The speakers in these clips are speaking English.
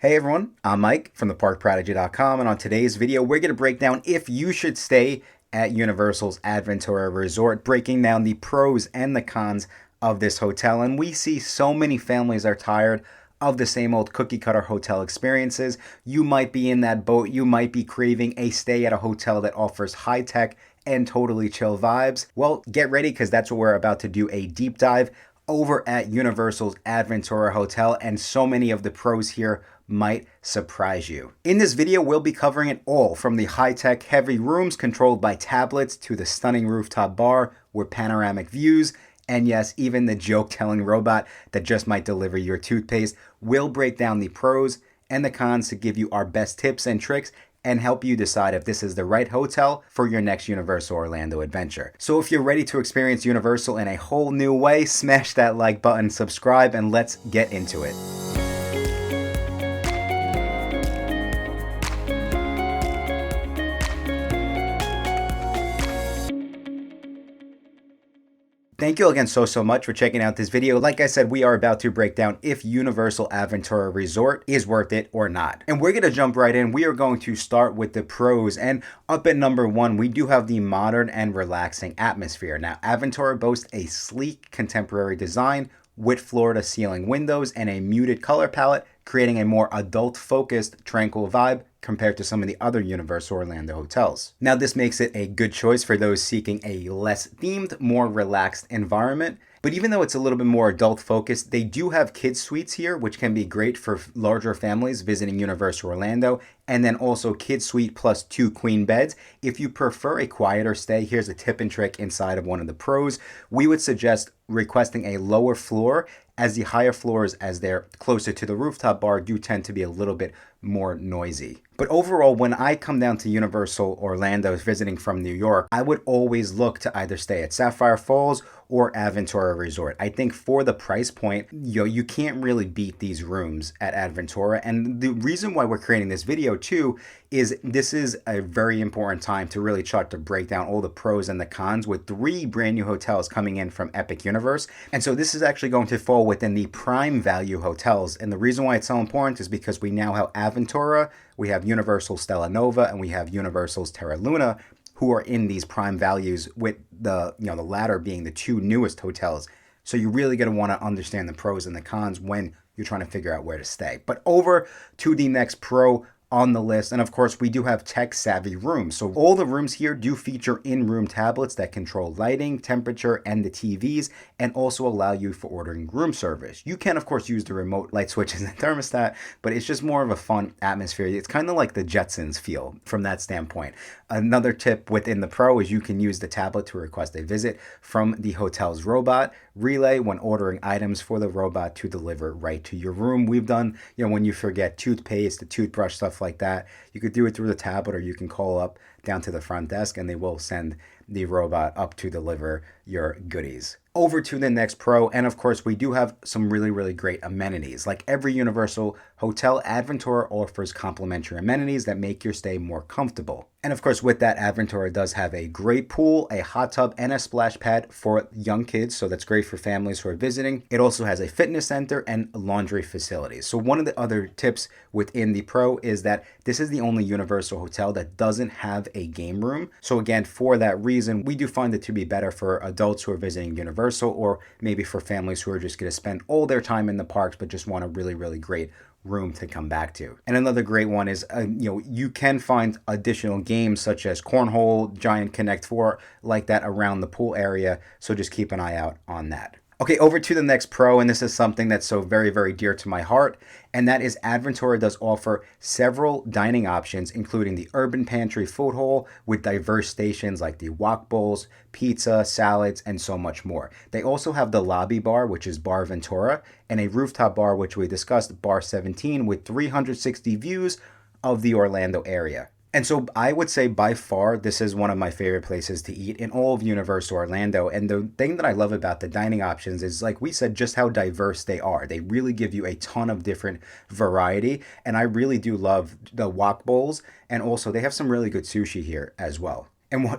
Hey everyone, I'm Mike from theparkprodigy.com, and on today's video, we're going to break down if you should stay at Universal's Aventura Resort, breaking down the pros and the cons of this hotel. And we see so many families are tired of the same old cookie cutter hotel experiences. You might be in that boat, you might be craving a stay at a hotel that offers high tech and totally chill vibes. Well, get ready because that's what we're about to do, a deep dive over at Universal's Aventura Hotel, and so many of the pros here might surprise you. In this video, we'll be covering it all, from the high-tech heavy rooms controlled by tablets to the stunning rooftop bar with panoramic views, and yes, even the joke-telling robot that just might deliver your toothpaste. We'll break down the pros and the cons to give you our best tips and tricks and help you decide if this is the right hotel for your next Universal Orlando adventure. So if you're ready to experience Universal in a whole new way, smash that like button, subscribe, and let's get into it. Thank you again so much for checking out this video. Like I said, we are about to break down if Universal Aventura Resort is worth it or not. And we're going to jump right in. We are going to start with the pros. And up at number one, we do have the modern and relaxing atmosphere. Now, Aventura boasts a sleek contemporary design with floor-to-ceiling windows and a muted color palette, creating a more adult-focused, tranquil vibe compared to some of the other Universal Orlando hotels. Now, this makes it a good choice for those seeking a less themed, more relaxed environment. But even though it's a little bit more adult focused, they do have kids suites here, which can be great for larger families visiting Universal Orlando. And then also kids suite plus 2 queen beds. If you prefer a quieter stay, here's a tip and trick inside of one of the pros. We would suggest requesting a lower floor, as the higher floors, as they're closer to the rooftop bar, do tend to be a little bit more noisy. But overall, when I come down to Universal Orlando visiting from New York, I would always look to either stay at Sapphire Falls or Aventura Resort. I think for the price point, you can't really beat these rooms at Aventura. And the reason why we're creating this video too is this is a very important time to really start to break down all the pros and the cons with 3 brand new hotels coming in from Epic Universe. And so this is actually going to fall within the prime value hotels. And the reason why it's so important is because we now have Aventura, we have Universal Stella Nova, and we have Universal's Terra Luna, who are in these prime values, with the latter being the 2 newest hotels. So you're really going to want to understand the pros and the cons when you're trying to figure out where to stay. But over to the next pro on the list, and of course we do have tech savvy rooms. So all the rooms here do feature in-room tablets that control lighting, temperature, and the TVs, and also allow you for ordering room service. You can of course use the remote light switches and thermostat, but it's just more of a fun atmosphere. It's kind of like the Jetsons feel from that standpoint. Another tip within the pro is you can use the tablet to request a visit from the hotel's robot relay when ordering items for the robot to deliver right to your room. We've done, when you forget toothpaste, the toothbrush, stuff like that, you could do it through the tablet, or you can call up down to the front desk and they will send the robot up to deliver your goodies. Over to the next pro, and of course we do have some really great amenities. Like every Universal hotel, Aventura offers complimentary amenities that make your stay more comfortable. And of course with that, Aventura does have a great pool, a hot tub, and a splash pad for young kids, so that's great for families who are visiting. It also has a fitness center and laundry facilities. So one of the other tips within the pro is that this is the only Universal hotel that doesn't have a game room. So again, for that reason, we do find it to be better for adults who are visiting Universal, or maybe for families who are just going to spend all their time in the parks but just want a really great room to come back to. And another great one is you can find additional games such as cornhole, giant Connect 4 like that around the pool area, so just keep an eye out on that. Okay, over to the next pro, and this is something that's so very dear to my heart, and that is Aventura does offer several dining options, including the Urban Pantry food hall with diverse stations like the wok bowls, pizza, salads, and so much more. They also have the lobby bar, which is Bar Ventura, and a rooftop bar, which we discussed, Bar 17, with 360 views of the Orlando area. And so I would say by far, this is one of my favorite places to eat in all of Universal Orlando. And the thing that I love about the dining options is, like we said, just how diverse they are. They really give you a ton of different variety. And I really do love the wok bowls. And also they have some really good sushi here as well. And one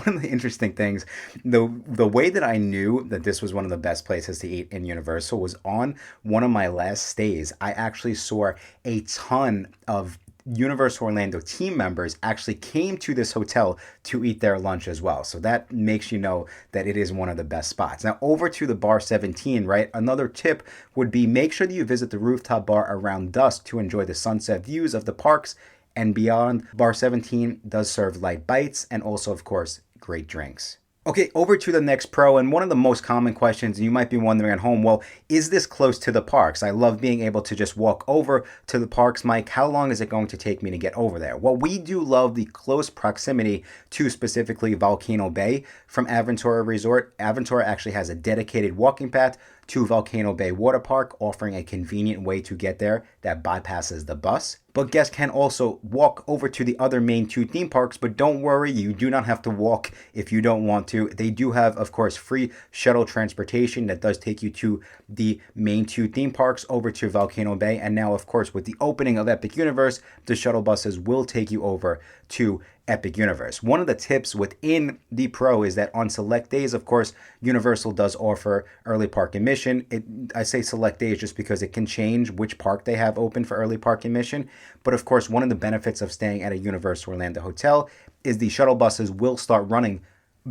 of the interesting things, the way that I knew that this was one of the best places to eat in Universal was on one of my last stays. I actually saw a ton of Universal Orlando team members actually came to this hotel to eat their lunch as well. So that makes you know that it is one of the best spots. Now over to the Bar 17, right? Another tip would be make sure that you visit the rooftop bar around dusk to enjoy the sunset views of the parks and beyond. Bar 17 does serve light bites and also, of course, great drinks. Okay, over to the next pro, and one of the most common questions, and you might be wondering at home, well, is this close to the parks? I love being able to just walk over to the parks, Mike. How long is it going to take me to get over there? Well, we do love the close proximity to specifically Volcano Bay from Aventura Resort. Aventura actually has a dedicated walking path to Volcano Bay Water Park, offering a convenient way to get there that bypasses the bus. But guests can also walk over to the other main two theme parks, but don't worry, you do not have to walk if you don't want to. They do have, of course, free shuttle transportation that does take you to the main two theme parks over to Volcano Bay. And now, of course, with the opening of Epic Universe, the shuttle buses will take you over to Epic Universe. One of the tips within the Pro is that on select days, of course, Universal does offer early park admission. I say select days just because it can change which park they have open for early park admission. But of course, one of the benefits of staying at a Universal Orlando hotel is the shuttle buses will start running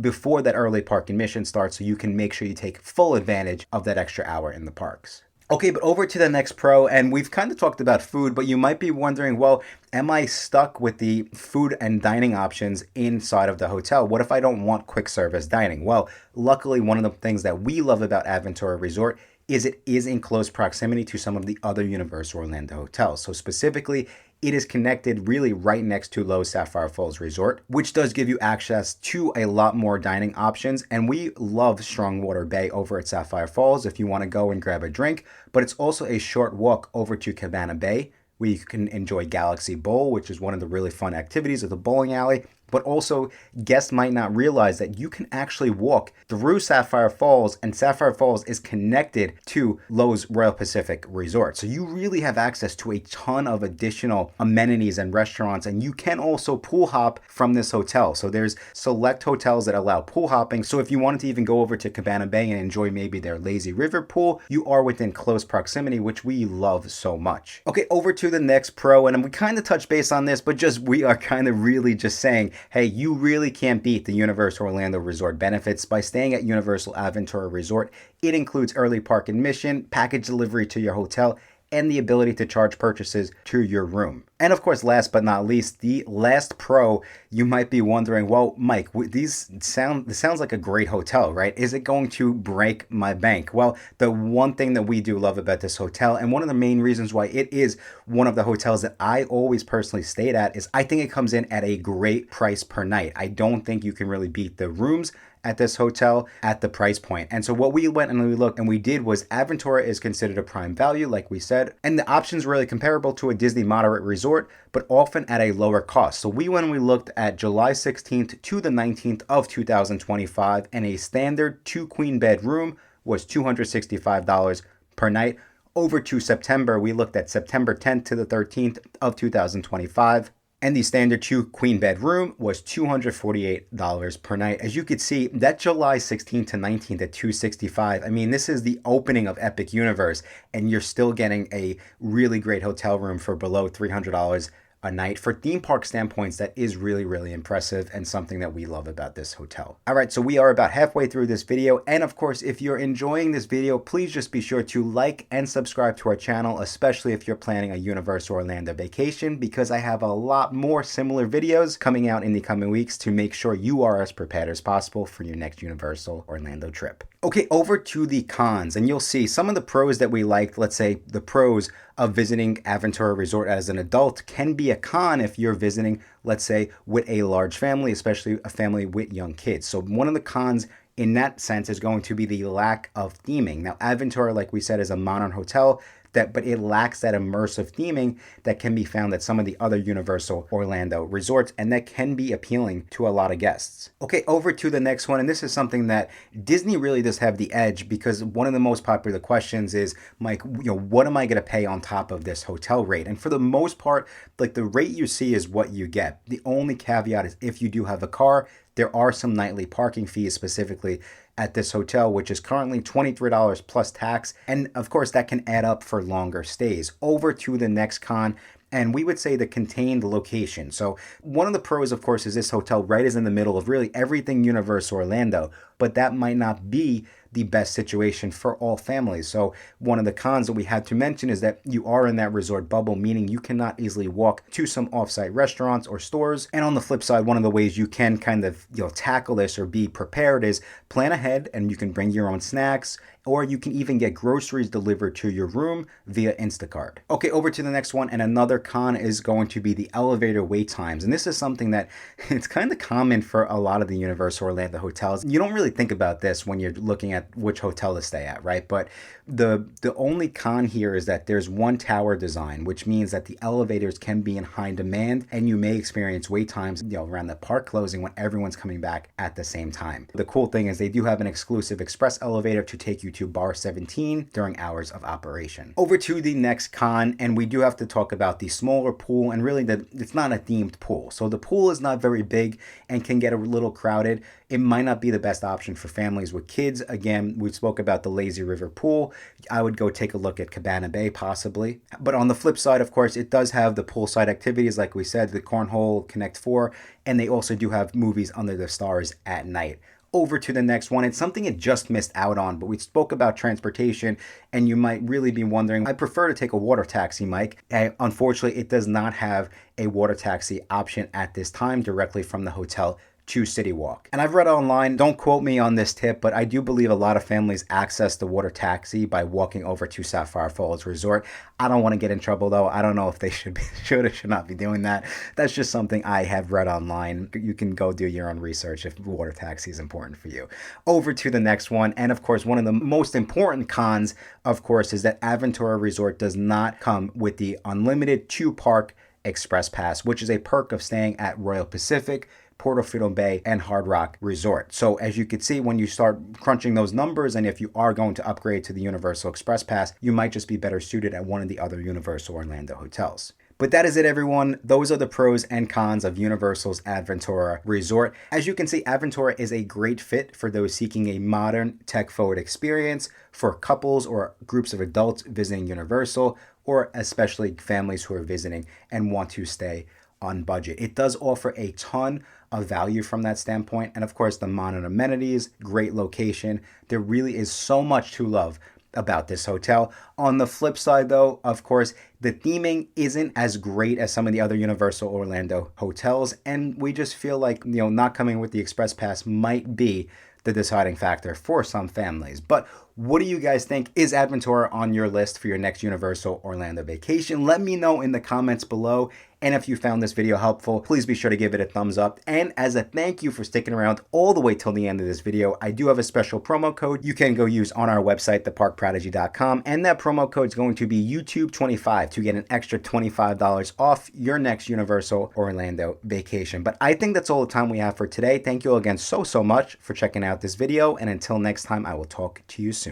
before that early park admission starts, so you can make sure you take full advantage of that extra hour in the parks. Okay, but over to the next pro, and we've kind of talked about food, but you might be wondering, well, am I stuck with the food and dining options inside of the hotel? What if I don't want quick service dining? Well, luckily, one of the things that we love about Aventura Resort is it is in close proximity to some of the other Universal Orlando hotels. So specifically, it is connected really right next to Loews Sapphire Falls Resort, which does give you access to a lot more dining options. And we love Strongwater Bay over at Sapphire Falls if you want to go and grab a drink, but it's also a short walk over to Cabana Bay, where you can enjoy Galaxy Bowl, which is one of the really fun activities of the bowling alley. But also, guests might not realize that you can actually walk through Sapphire Falls, and Sapphire Falls is connected to Loews Royal Pacific Resort. So you really have access to a ton of additional amenities and restaurants, and you can also pool hop from this hotel. So there's select hotels that allow pool hopping. So if you wanted to even go over to Cabana Bay and enjoy maybe their lazy river pool, you are within close proximity, which we love so much. Okay, over to the next pro, and we kind of touched base on this, but just we are kind of really just saying, hey, you really can't beat the Universal Orlando Resort benefits by staying at Universal Aventura Resort. It includes early park admission, package delivery to your hotel, and the ability to charge purchases to your room. And of course, last but not least, the last pro, you might be wondering, well, Mike, this sounds like a great hotel, right? Is it going to break my bank? Well, the one thing that we do love about this hotel, and one of the main reasons why it is one of the hotels that I always personally stayed at, is I think it comes in at a great price per night. I don't think you can really beat the rooms at this hotel at the price point. And so what we went and we looked and we did was Aventura is considered a prime value, like we said, and the options really comparable to a Disney moderate resort, but often at a lower cost. So we went and we looked at July 16th to the 19th of 2025, and a standard 2-queen bed room was $265 per night. Over to September, we looked at September 10th to the 13th of 2025. And the standard 2-queen bed room was $248 per night. As you could see, that July 16th to 19th at $265. I mean, this is the opening of Epic Universe, and you're still getting a really great hotel room for below $300 a night. For theme park standpoints, that is really, really impressive and something that we love about this hotel. All right, so we are about halfway through this video. And of course, if you're enjoying this video, please just be sure to like and subscribe to our channel, especially if you're planning a Universal Orlando vacation, because I have a lot more similar videos coming out in the coming weeks to make sure you are as prepared as possible for your next Universal Orlando trip. Okay, over to the cons, and you'll see some of the pros that we liked. Let's say the pros of visiting Aventura Resort as an adult can be a con if you're visiting, let's say, with a large family, especially a family with young kids. So one of the cons in that sense is going to be the lack of theming. Now, Aventura, like we said, is a modern hotel but it lacks that immersive theming that can be found at some of the other Universal Orlando resorts, and that can be appealing to a lot of guests. Okay, over to the next one, and this is something that Disney really does have the edge, because one of the most popular questions is, Mike, what am I going to pay on top of this hotel rate? And for the most part, like, the rate you see is what you get. The only caveat is if you do have a car, there are some nightly parking fees specifically at this hotel, which is currently $23 plus tax. And of course, that can add up for longer stays. Over to the next con, and we would say the contained location. So one of the pros, of course, is this hotel right is in the middle of really everything Universal Orlando, but that might not be the best situation for all families. So one of the cons that we had to mention is that you are in that resort bubble, meaning you cannot easily walk to some offsite restaurants or stores. And on the flip side, one of the ways you can kind of tackle this or be prepared is plan ahead, and you can bring your own snacks, or you can even get groceries delivered to your room via Instacart. Okay, over to the next one, and another con is going to be the elevator wait times. And this is something that it's kind of common for a lot of the Universal Orlando hotels. You don't really think about this when you're looking at which hotel to stay at, right? But the only con here is that there's one tower design, which means that the elevators can be in high demand, and you may experience wait times, around the park closing when everyone's coming back at the same time. The cool thing is they do have an exclusive express elevator to take you to Bar 17 during hours of operation. Over to the next con, and we do have to talk about the smaller pool, and really it's not a themed pool. So the pool is not very big and can get a little crowded. It might not be the best option for families with kids. Again, we spoke about the Lazy River pool. I would go take a look at Cabana Bay possibly. But on the flip side, of course, it does have the poolside activities, like we said, the Cornhole Connect 4, and they also do have movies under the stars at night. Over to the next one. It's something it just missed out on, but we spoke about transportation, and you might really be wondering, I prefer to take a water taxi, Mike. Unfortunately, it does not have a water taxi option at this time directly from the hotel to City Walk. And I've read online, don't quote me on this tip, but I do believe a lot of families access the water taxi by walking over to Sapphire Falls Resort. I don't want to get in trouble though. I don't know if they should or should not be doing that. That's just something I have read online. You can go do your own research if water taxi is important for you. Over to the next one. And of course, one of the most important cons, of course, is that Aventura Resort does not come with the unlimited 2-park Express Pass, which is a perk of staying at Royal Pacific, Portofino Bay, and Hard Rock Resort. So as you can see, when you start crunching those numbers, and if you are going to upgrade to the Universal Express Pass, you might just be better suited at one of the other Universal Orlando hotels. But that is it, everyone. Those are the pros and cons of Universal's Aventura Resort. As you can see, Aventura is a great fit for those seeking a modern, tech-forward experience, for couples or groups of adults visiting Universal, or especially families who are visiting and want to stay on budget. It does offer a ton of value from that standpoint. And of course, the modern amenities, great location. There really is so much to love about this hotel. On the flip side though, of course, the theming isn't as great as some of the other Universal Orlando hotels. And we just feel like, not coming with the Express Pass might be the deciding factor for some families. But what do you guys think? Is Aventura on your list for your next Universal Orlando vacation? Let me know in the comments below. And if you found this video helpful, please be sure to give it a thumbs up. And as a thank you for sticking around all the way till the end of this video, I do have a special promo code you can go use on our website, theparkprodigy.com. And that promo code is going to be YouTube25 to get an extra $25 off your next Universal Orlando vacation. But I think that's all the time we have for today. Thank you all again so much for checking out this video. And until next time, I will talk to you soon.